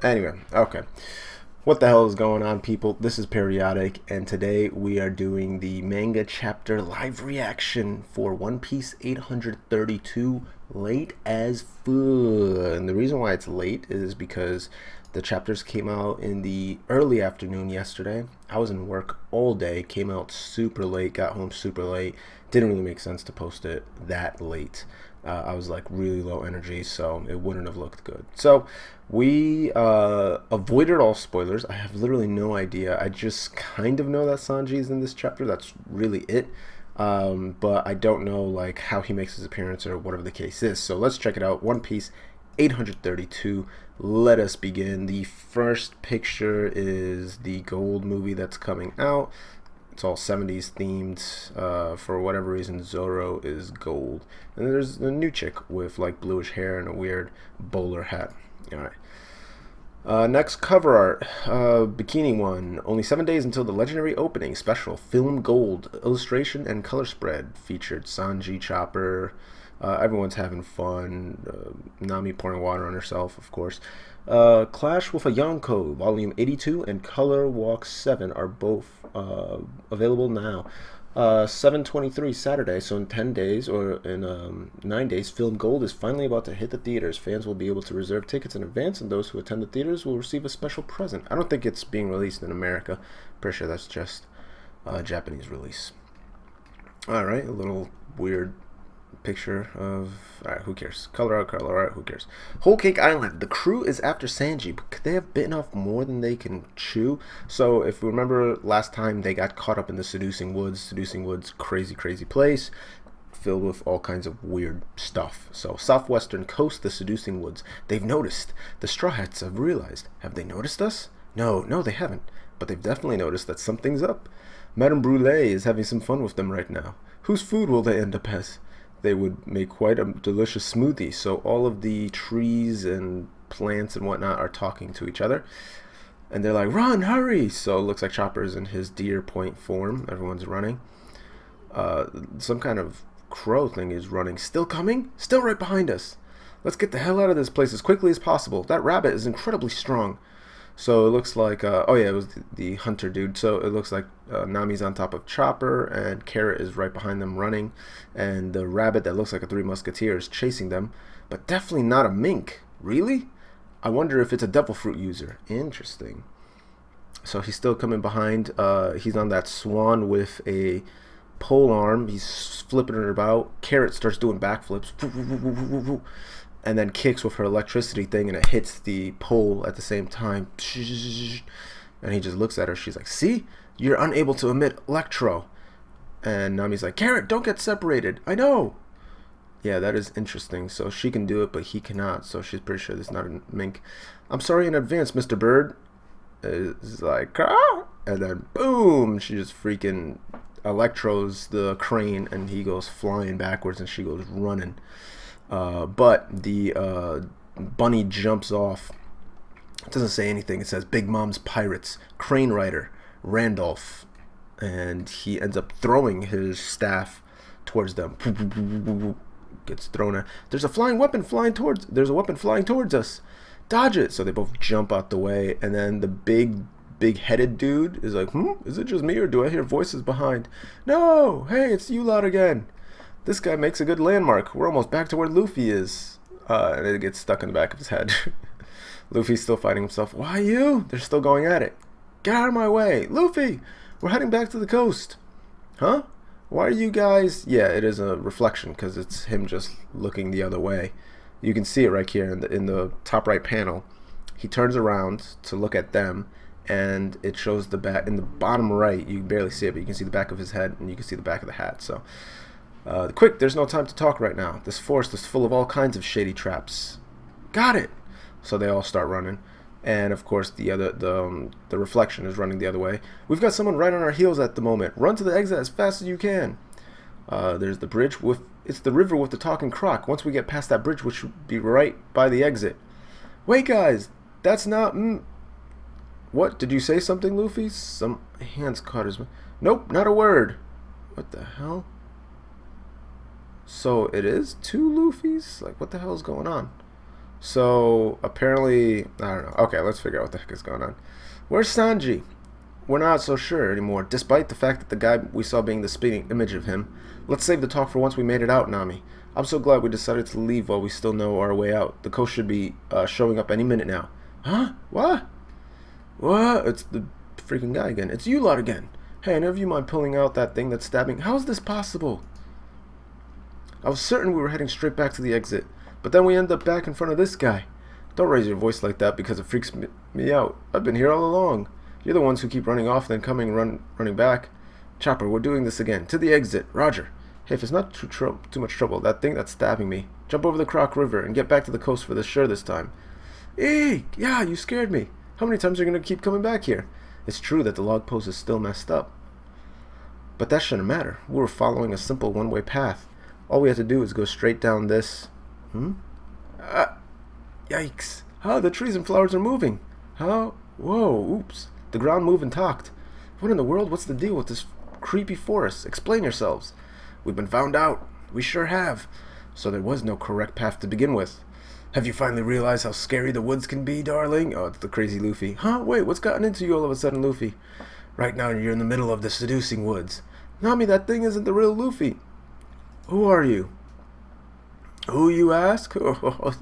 Anyway, okay. What the hell is going on, people? This is Periodic, and today we are doing the manga chapter live reaction for One Piece 832 late as fuck. And the reason why it's late is because the chapters came out in the early afternoon yesterday. I was in work all day, came out super late, got home super late. Didn't really make sense to post it that late. I was like really low energy, so it wouldn't have looked good. So we avoided all spoilers. I have literally no idea. I just kind of know that Sanji is in this chapter. That's really it. But I don't know like how he makes his appearance or whatever the case is. So let's check it out. One Piece 832. Let us begin. The first picture is the Gold movie that's coming out. It's all 70s themed. For whatever reason, Zoro is gold. And there's a new chick with like bluish hair and a weird bowler hat. Alright. Next cover art. Bikini one. Only 7 days until the legendary opening. Special. Film gold. Illustration and color spread. Featured Sanji, Chopper. Everyone's having fun. Nami pouring water on herself, of course. Clash with a Yonko, Volume 82 and Color Walk 7 are both available now. 7/23 Saturday, so in 10 days or in 9 days, Film Gold is finally about to hit the theaters. Fans will be able to reserve tickets in advance, and those who attend the theaters will receive a special present. I don't think it's being released in America. Pretty sure that's just a Japanese release. Alright, a little weird picture of alright, who cares? Color art, who cares? Whole Cake Island. The crew is after Sanji, but could they have bitten off more than they can chew? So if we remember last time, they got caught up in the Seducing Woods, crazy place filled with all kinds of weird stuff. So southwestern coast, the Seducing Woods. They've noticed. The Straw Hats have realized. Have they noticed us? No, they haven't. But they've definitely noticed that something's up. Madame Brûlée is having some fun with them right now. Whose food will they end up as? They would make quite a delicious smoothie. So all of the trees and plants and whatnot are talking to each other. And they're like, run, hurry! So it looks like Chopper's in his deer point form. Everyone's running. Some kind of crow thing is running. Still coming? Still right behind us. Let's get the hell out of this place as quickly as possible. That rabbit is incredibly strong. So it looks like, oh yeah, it was the hunter dude. So it looks like Nami's on top of Chopper, and Carrot is right behind them running. And the rabbit that looks like a Three Musketeers chasing them. But definitely not a mink. Really? I wonder if it's a devil fruit user. Interesting. So he's still coming behind. He's on that swan with a pole arm. He's flipping it about. Carrot starts doing backflips. And then kicks with her electricity thing, and it hits the pole at the same time. And he just looks at her. She's like, see? You're unable to emit electro. And Nami's like, Carrot, don't get separated. I know. Yeah, that is interesting. So she can do it, but he cannot. So she's pretty sure this is not a mink. I'm sorry in advance, Mr. Bird. It's like, ah! And then boom, she just freaking electros the crane, and he goes flying backwards, and she goes running. But the bunny jumps off. It doesn't say anything. It says Big Mom's Pirates, Crane Rider, Randolph. And he ends up throwing his staff towards them. Gets thrown at. There's a weapon flying towards us. Dodge it. So they both jump out the way. And then the big headed dude is like, is it just me or do I hear voices behind? No, hey, it's you lot again. This guy makes a good landmark. We're almost back to where Luffy is. And it gets stuck in the back of his head. Luffy's still fighting himself. Why you? They're still going at it. Get out of my way. Luffy, we're heading back to the coast. Huh? Why are you guys... Yeah, it is a reflection because it's him just looking the other way. You can see it right here in the top right panel. He turns around to look at them, and it shows the back. In the bottom right, you can barely see it, but you can see the back of his head, and you can see the back of the hat. So... quick, there's no time to talk right now. This forest is full of all kinds of shady traps. Got it. So they all start running, and of course the reflection is running the other way. We've got someone right on our heels at the moment. Run to the exit as fast as you can. There's the bridge with it's the river with the talking croc. Once we get past that bridge, which should be right by the exit. Wait, guys, that's not. What did you say? Something, Luffy? Some hands caught his. Nope, not a word. What the hell? So it is two Luffys? Like, what the hell is going on? So apparently, I don't know. Okay, let's figure out what the heck is going on. Where's Sanji? We're not so sure anymore, despite the fact that the guy we saw being the spitting image of him. Let's save the talk for once we made it out, Nami. I'm so glad we decided to leave while we still know our way out. The coast should be showing up any minute now. Huh? What? What? It's the freaking guy again. It's you lot again. Hey, any of you mind pulling out that thing that's stabbing? How is this possible? I was certain we were heading straight back to the exit, but then we end up back in front of this guy. Don't raise your voice like that because it freaks me out. I've been here all along. You're the ones who keep running off, then running back. Chopper, we're doing this again. To the exit. Roger. Hey, if it's not too much trouble, that thing that's stabbing me, jump over the Croc River and get back to the coast for sure this time. Eek! Yeah, you scared me. How many times are you going to keep coming back here? It's true that the log post is still messed up. But that shouldn't matter. We were following a simple one-way path. All we had to do is go straight down this... Yikes. Huh, the trees and flowers are moving. Huh? Whoa, oops. The ground moved and talked. What in the world? What's the deal with this creepy forest? Explain yourselves. We've been found out. We sure have. So there was no correct path to begin with. Have you finally realized how scary the woods can be, darling? Oh, it's the crazy Luffy. Huh? Wait, what's gotten into you all of a sudden, Luffy? Right now you're in the middle of the seducing woods. Nami, that thing isn't the real Luffy. Who are you? Who, you ask? Oh,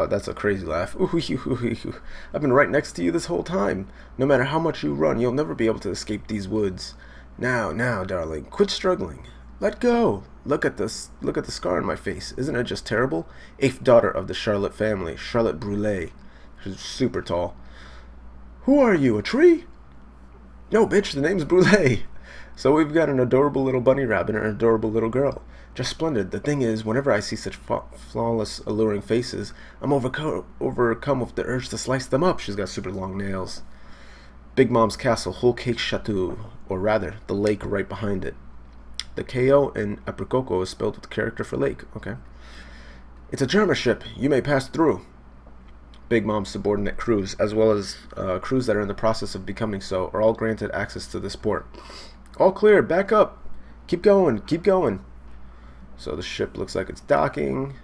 that's a crazy laugh. I've been right next to you this whole time. No matter how much you run, you'll never be able to escape these woods. Now, darling, quit struggling. Let go. Look at this. Look at the scar on my face. Isn't it just terrible? 8th daughter of the Charlotte family, Charlotte Brûlé. She's super tall. Who are you, a tree? No, bitch, the name's Brûlé. So we've got an adorable little bunny rabbit and an adorable little girl. Just splendid. The thing is, whenever I see such flawless, alluring faces, I'm overcome with the urge to slice them up. She's got super long nails. Big Mom's castle, Whole Cake Chateau, or rather, the lake right behind it. The KO in Apricot is spelled with the character for lake. Okay. It's a German ship. You may pass through. Big Mom's subordinate crews, as well as crews that are in the process of becoming so, are all granted access to this port. All clear. Back up. Keep going. Keep going. So the ship looks like it's docking.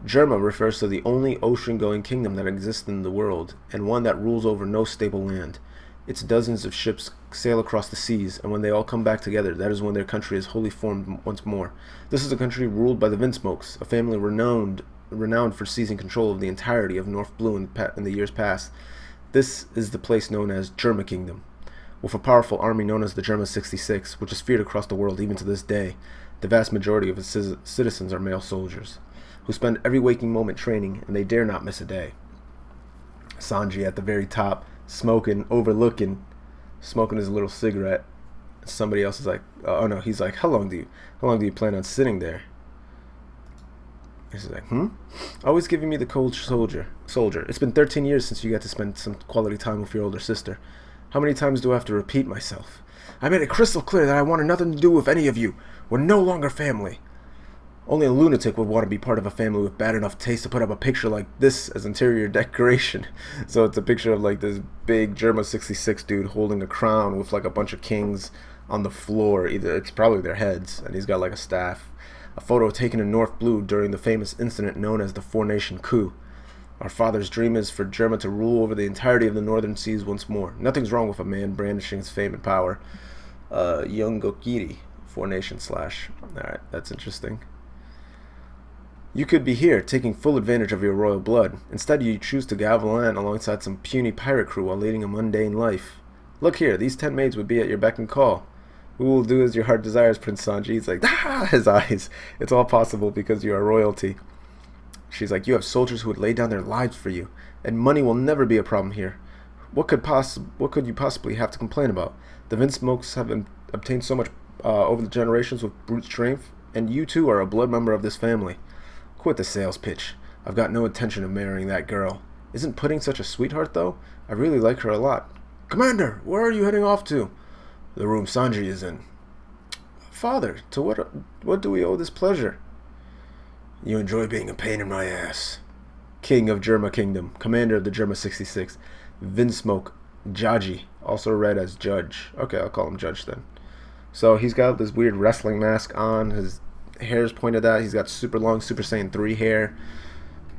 Germa refers to the only ocean-going kingdom that exists in the world, and one that rules over no stable land. Its dozens of ships sail across the seas, and when they all come back together, that is when their country is wholly formed once more. This is a country ruled by the Vinsmokes, a family renowned for seizing control of the entirety of North Blue in the years past. This is the place known as Germa Kingdom, with a powerful army known as the Germa 66, which is feared across the world even to this day. The vast majority of its citizens are male soldiers, who spend every waking moment training, and they dare not miss a day. Sanji at the very top, smoking his little cigarette. Somebody else is like, oh no, he's like, how long do you plan on sitting there? He's like, always giving me the cold soldier. It's been 13 years since you got to spend some quality time with your older sister. How many times do I have to repeat myself? I made it crystal clear that I wanted nothing to do with any of you. We're no longer family. Only a lunatic would want to be part of a family with bad enough taste to put up a picture like this as interior decoration. So it's a picture of like this big Germa 66 dude holding a crown with like a bunch of kings on the floor. It's probably their heads, and he's got like a staff. A photo taken in North Blue during the famous incident known as the Four Nation Coup. Our father's dream is for Germa to rule over the entirety of the northern seas once more. Nothing's wrong with a man brandishing his fame and power. Yongokiri, Four Nation / Alright, that's interesting. You could be here, taking full advantage of your royal blood. Instead, you choose to gavlan alongside some puny pirate crew while leading a mundane life. Look here, these 10 maids would be at your beck and call. We will do as your heart desires, Prince Sanji. He's like, his eyes. It's all possible because you are royalty. She's like, you have soldiers who would lay down their lives for you, and money will never be a problem here. What could you possibly have to complain about? The Vinsmokes have obtained so much over the generations with brute strength, and you too are a blood member of this family. Quit the sales pitch. I've got no intention of marrying that girl. Isn't Pudding such a sweetheart, though? I really like her a lot. Commander, where are you heading off to? The room Sanji is in. Father, to what do we owe this pleasure? You enjoy being a pain in my ass. King of Germa Kingdom, commander of the Germa 66, Vinsmoke Jaji, also read as Judge. Okay, I'll call him Judge then. So he's got this weird wrestling mask on. His hair's pointed out. He's got super long Super Saiyan 3 hair.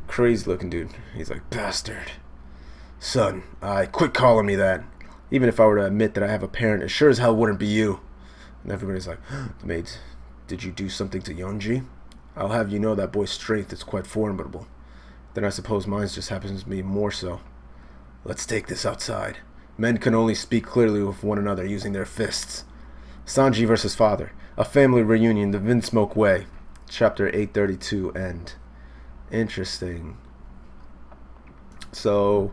crazy looking dude. He's like, bastard. Son, quit calling me that. Even if I were to admit that I have a parent, it sure as hell wouldn't be you. And everybody's like, the maids, did you do something to Yonji? I'll have you know that boy's strength is quite formidable. Then I suppose mine just happens to be more so. Let's take this outside. Men can only speak clearly with one another using their fists. Sanji versus Father. A family reunion the Vinsmoke way. Chapter 832 end. Interesting. So,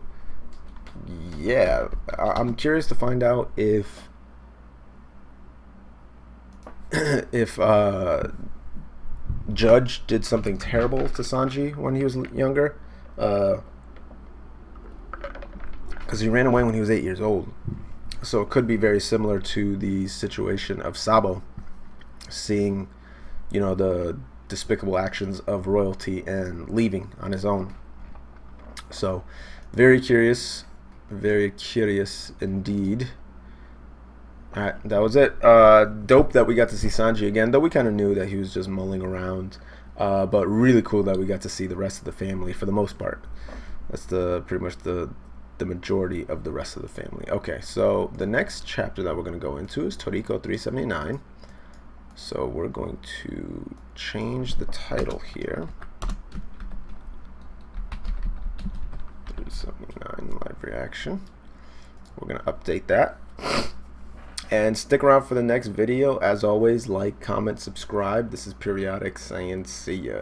yeah, I'm curious to find out if Judge did something terrible to Sanji when he was younger, because he ran away when he was 8 years old. So it could be very similar to the situation of Sabo, seeing, you know, the despicable actions of royalty and leaving on his own. So very curious indeed. Alright, that was it. Dope that we got to see Sanji again, though we kind of knew that he was just mulling around. But really cool that we got to see the rest of the family for the most part. That's pretty much the majority of the rest of the family. Okay, so the next chapter that we're going to go into is Toriko 379. So we're going to change the title here. 379 live reaction. We're going to update that. And stick around for the next video. As always, like, comment, subscribe. This is Periodic saying see ya.